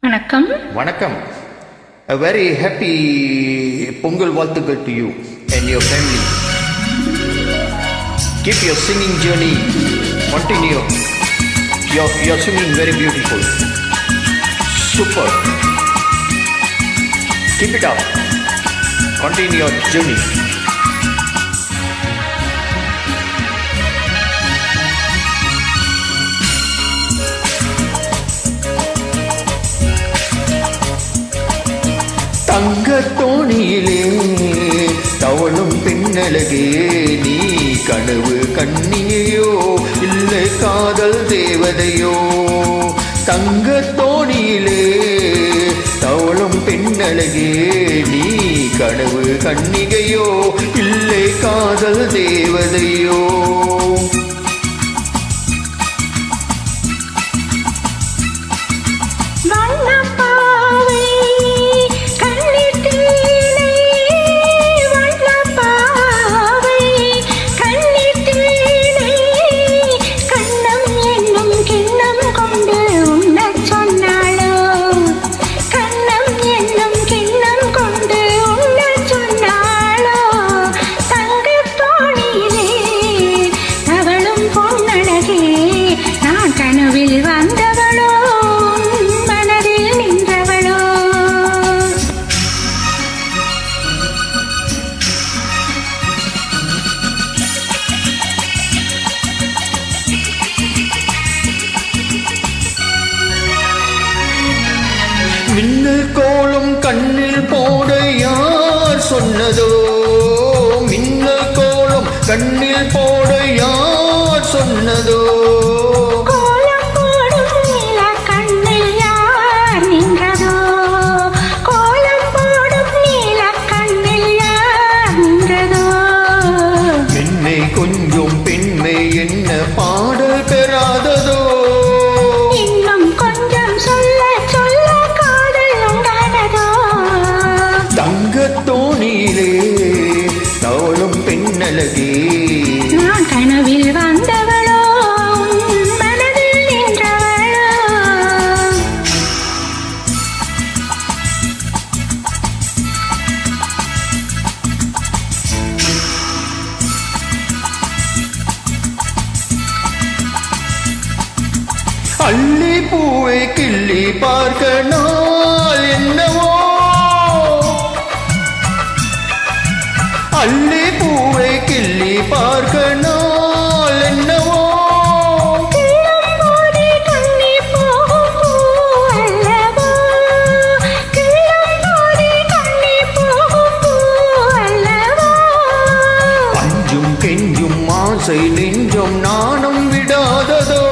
வணக்கம். வணக்கம். A very happy Pongal Valthukal to you and your family. Keep your singing journey. Continue. You're singing very beautiful. Super. Keep it up. Continue your journey. தங்கத்தோணியிலே தவளும் பெண்ணழகே, நீ கனவு கண்ணியோ இல்லை காதல் தேவதையோ? தங்கத்தோணியிலே தவளும் பெண்ணழகே, நீ கனவு கண்ணிகையோ இல்லை காதல் தேவதையோ? மின்னல் கோலம் கண்ணில் போட யார் சொன்னதோ? மின்னல் கோலம் கண்ணில் போட யார் சொன்னதோ? பெண்மை கொஞ்சம் பெண்மை என்ன பாடல் பெறாததோ? தங்கத்தோணியிலே தவளும் பெண்ணழகே, நான் கனவில் வந்தவளோ மனதில் நின்றவளோ? அள்ளி பூவை கிள்ளி பார்க்க நாள் என்னவோ? அள்ளி பூவை கிள்ளி பார்க்க நாள் என்னவோ? அஞ்சும் கெஞ்சும் ஆசை நெஞ்சம் நாணம் விடாததோ?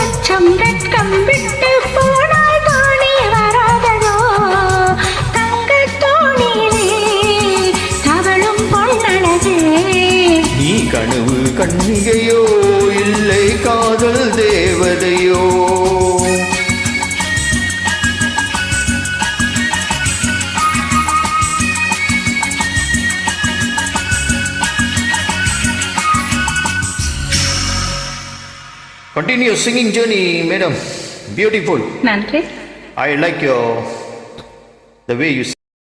அச்சம் வெட்கம் விட்டு போனால் தானே வராததோ? தங்கத்தோணியிலே தவளும் பொன்னழகே, நீ கனவு கண்ணிகையோ இல்லை காதல் தேவதையோ? Continue singing journey, madam. Beautiful. நன்றி. I like the way you sing.